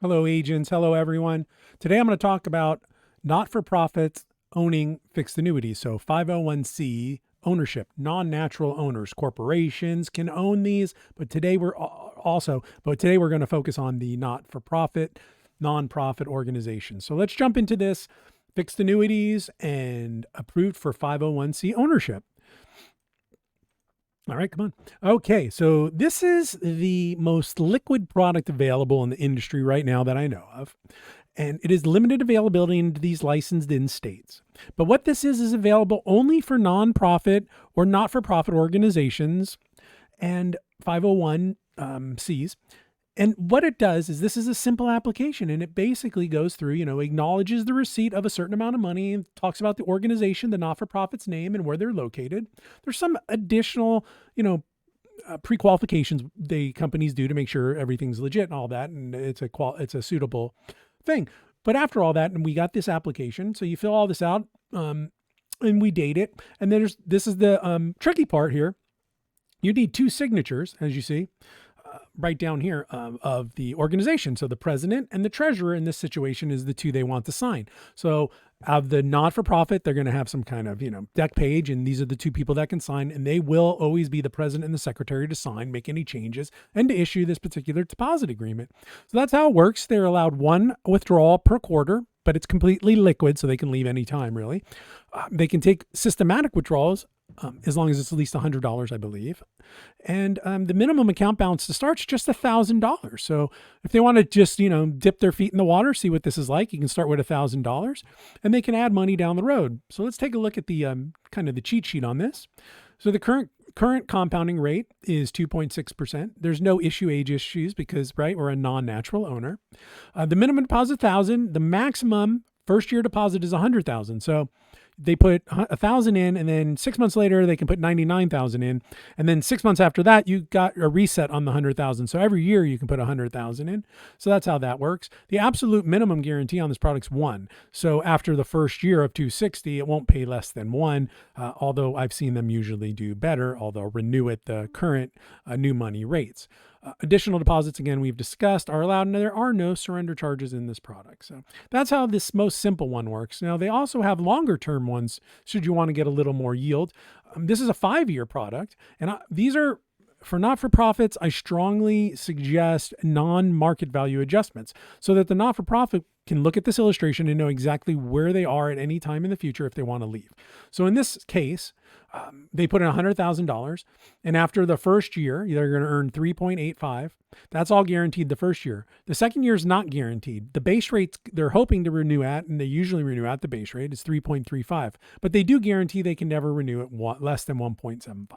Hello, agents. Hello, everyone. Today I'm going to talk about not-for-profits owning fixed annuities. So 501c ownership, non-natural owners, corporations can own these, but today we're going to focus on the not-for-profit, non-profit organizations. So let's jump into this. Fixed annuities and approved for 501c ownership. All right, come on. Okay, so this is the most liquid product available in the industry right now that I know of. And it is limited availability in these licensed in states. But what this is available only for nonprofit or not-for-profit organizations and 501Cs. And what it does is this is a simple application, and it basically goes through, acknowledges the receipt of a certain amount of money and talks about the organization, the not-for-profit's name, and where they're located. There's some additional, pre-qualifications companies do to make sure everything's legit and all that, and it's a suitable thing. But after all that, and we got this application, so you fill all this out, and we date it. And then this is the tricky part here. You need two signatures, as you see. Right down here of the organization. So the president and the treasurer in this situation is the two they want to sign. So of the not-for-profit, they're going to have some kind of, deck page, and these are the two people that can sign, and they will always be the president and the secretary to sign, make any changes, and to issue this particular deposit agreement. So that's how it works. They're allowed one withdrawal per quarter, but it's completely liquid, so they can leave any time, really. They can take systematic withdrawals as long as it's at least $100, I believe. And the minimum account balance to start is just $1,000. So if they want to just, dip their feet in the water, see what this is like, you can start with $1,000, and they can add money down the road. So let's take a look at the kind of the cheat sheet on this. So the current compounding rate is 2.6%. There's no age issues because, right, we're a non-natural owner. The minimum deposit $1,000. The maximum first year deposit is $100,000. So they put $1,000 in, and then 6 months later they can put $99,000 in, and then 6 months after that you got a reset on the $100,000. So every year you can put $100,000 in. So that's how that works. The absolute minimum guarantee on this product is 1. So after the first year of 260, it won't pay less than 1. Although I've seen them usually do better, although renew at the current new money rates. Additional deposits, again, we've discussed, are allowed, and there are no surrender charges in this product. So that's how this most simple one works. Now, they also have longer term ones should you want to get a little more yield. This is a 5-year product, and these are for not-for-profits. I strongly suggest non-market value adjustments so that the not-for-profit can look at this illustration and know exactly where they are at any time in the future if they want to leave. So in this case, they put in $100,000, and after the first year, they're going to earn 3.85. That's all guaranteed the first year. The second year is not guaranteed. The base rates they're hoping to renew at, and they usually renew at the base rate, is 3.35. But they do guarantee they can never renew at less than 1.75.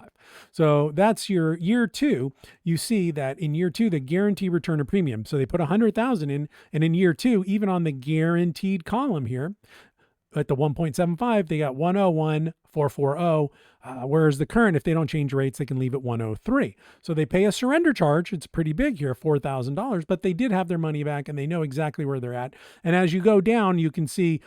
So that's your year 2. You see that in year 2, the guarantee return of premium. So they put $100,000 in, and in year 2, even on the guaranteed column here, at the 1.75, they got 101,440. Whereas the current, if they don't change rates, they can leave at 103. So they pay a surrender charge. It's pretty big here, $4,000, but they did have their money back and they know exactly where they're at. And as you go down, you can see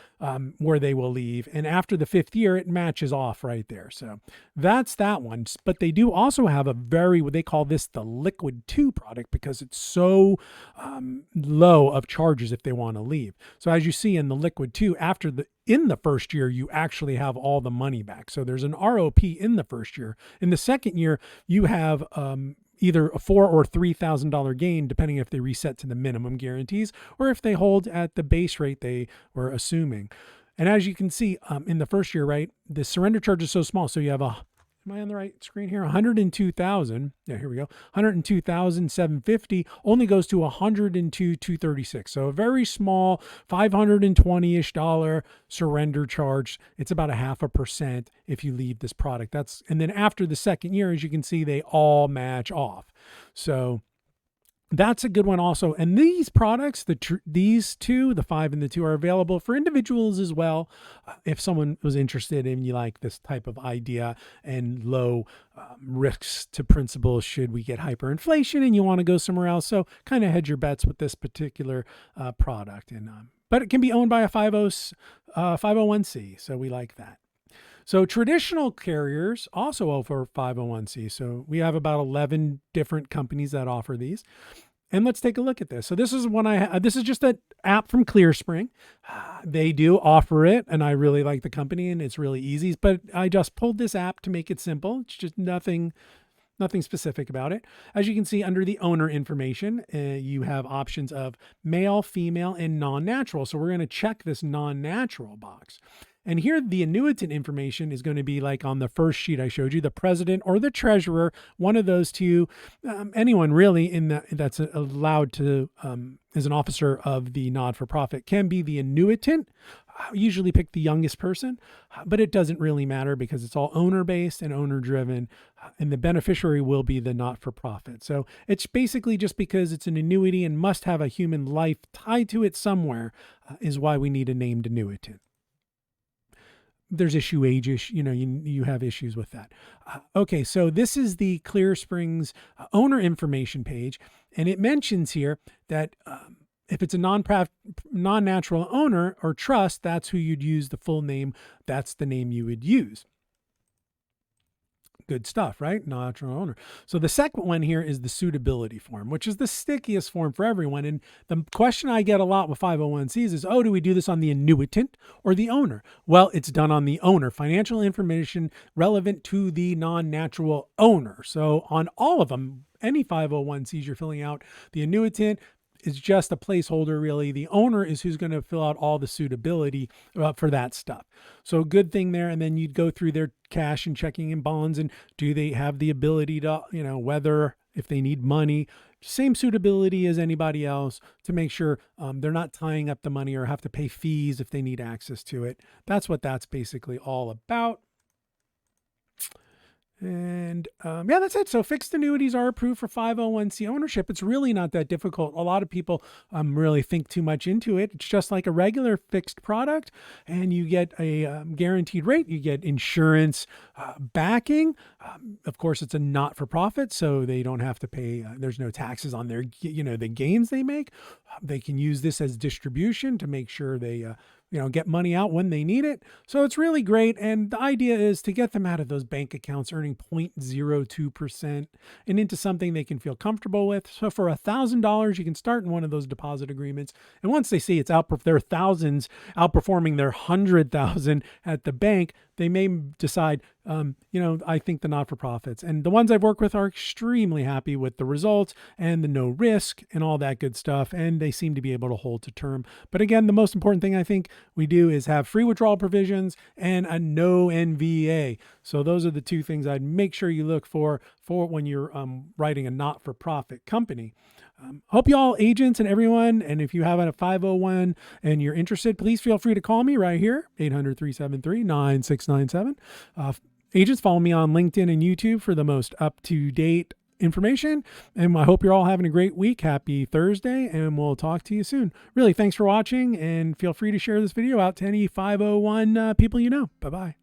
where they will leave. And after the 5th year, it matches off right there. So that's that one. But they do also have what they call this the Liquid 2 product because it's so low of charges if they want to leave. So as you see in the Liquid 2, in the first year, you actually have all the money back. So there's an ROP in the first year. In the second year, you have either a $4,000 or $3,000 gain, depending if they reset to the minimum guarantees or if they hold at the base rate they were assuming. And as you can see, in the first year, right, the surrender charge is so small. So you have am I on the right screen here? 102,000. Yeah, here we go. 102,750 only goes to 102,236. So a very small $520-ish surrender charge. It's about 0.5% if you leave this product. And then after the second year, as you can see, they all match off. So that's a good one also. And these products, these two, the 5 and the 2, are available for individuals as well. If someone was interested and you like this type of idea and low risks to principal should we get hyperinflation and you want to go somewhere else. So kind of hedge your bets with this particular product. But it can be owned by a 501c. So we like that. So traditional carriers also offer 501c. So we have about 11 different companies that offer these. And let's take a look at this. So this is this is just an app from ClearSpring. They do offer it, and I really like the company, and it's really easy. But I just pulled this app to make it simple. It's just nothing specific about it. As you can see under the owner information, you have options of male, female, and non-natural. So we're going to check this non-natural box. And here the annuitant information is going to be like on the first sheet I showed you, the president or the treasurer, one of those two, anyone really that's allowed to, as an officer of the not-for-profit can be the annuitant. I usually pick the youngest person, but it doesn't really matter because it's all owner-based and owner-driven, and the beneficiary will be the not-for-profit. So it's basically just because it's an annuity and must have a human life tied to it somewhere is why we need a named annuitant. There's issue age, you have issues with that. Okay, so this is the ClearSpring's owner information page, and it mentions here that if it's a non-natural owner or trust, that's who you'd use the full name. That's the name you would use. Good stuff, right? Natural owner. So the second one here is the suitability form, which is the stickiest form for everyone. And the question I get a lot with 501Cs is, do we do this on the annuitant or the owner? Well, it's done on the owner. Financial information relevant to the non-natural owner. So on all of them, any 501Cs you're filling out, the annuitant is just a placeholder, really. The owner is who's going to fill out all the suitability for that stuff. So good thing there. And then you'd go through their cash and checking and bonds, and do they have the ability to, whether if they need money, same suitability as anybody else, to make sure they're not tying up the money or have to pay fees if they need access to it. That's what that's basically all about. And yeah, that's it. So fixed annuities are approved for 501c ownership. It's really not that difficult. A lot of people really think too much into it. It's just like a regular fixed product, and you get a guaranteed rate. You get insurance backing. Of course, it's a not-for-profit, so they don't have to pay. There's no taxes on their, the gains they make. They can use this as distribution to make sure they get money out when they need it. So it's really great. And the idea is to get them out of those bank accounts earning 0.02% and into something they can feel comfortable with. So for $1,000, you can start in one of those deposit agreements. And once they see it's their thousands outperforming their 100,000 at the bank, they may decide, I think the not-for-profits. And the ones I've worked with are extremely happy with the results and the no risk and all that good stuff. And they seem to be able to hold to term. But again, the most important thing I think we do is have free withdrawal provisions and a no NVA. So those are the two things I'd make sure you look for when you're writing a not-for-profit company. Hope you all agents and everyone, and if you have a 501 and you're interested, please feel free to call me right here, 800-373-9697. Agents, follow me on LinkedIn and YouTube for the most up-to-date information. And I hope you're all having a great week. Happy Thursday, and we'll talk to you soon. Really, thanks for watching, and feel free to share this video out to any 501 people you know. Bye-bye.